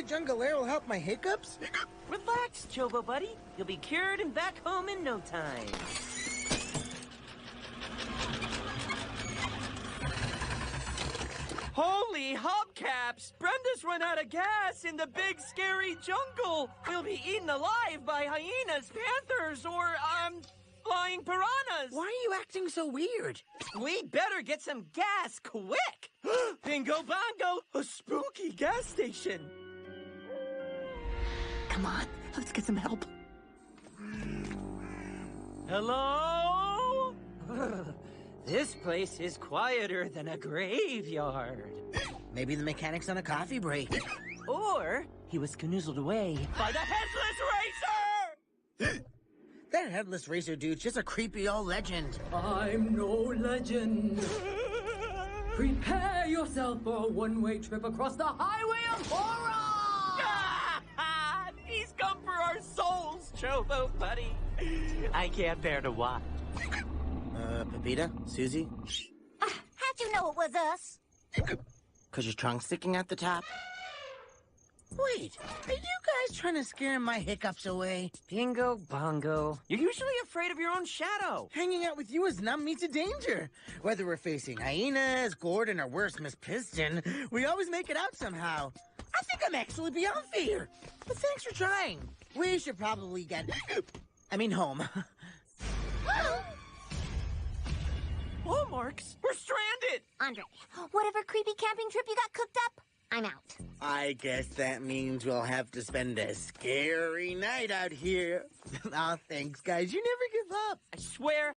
the jungle air will help my hiccups? Relax, Chobo buddy. You'll be cured and back home in no time. Holy hubcaps! Brenda's run out of gas in the big, scary jungle. We'll be eaten alive by hyenas, panthers, or, flying piranhas. Why are you acting so weird? We better get some gas quick. Bingo bongo, a spooky gas station. Come on, let's get some help. Hello? This place is quieter than a graveyard. Maybe the mechanic's on a coffee break. Or he was canoozled away by the Headless Racer! That Headless Racer dude's just a creepy old legend. I'm no legend. Prepare yourself for a one-way trip across the highway of horror! He's come for our souls, Chobo buddy. I can't bear to watch. Pepita? Susie? How'd you know it was us? 'Cause your trunk sticking at the top? Wait, are you guys trying to scare my hiccups away? Bingo bongo. You're usually afraid of your own shadow. Hanging out with you has numbed me to danger. Whether we're facing hyenas, Gordon, or worse, Miss Piston, we always make it out somehow. I think I'm actually beyond fear. But thanks for trying. We should probably get... home. Hallmarks, we're stranded. Andre, whatever creepy camping trip you got cooked up, I'm out. I guess that means we'll have to spend a scary night out here. Aw, thanks, guys. You never give up. I swear,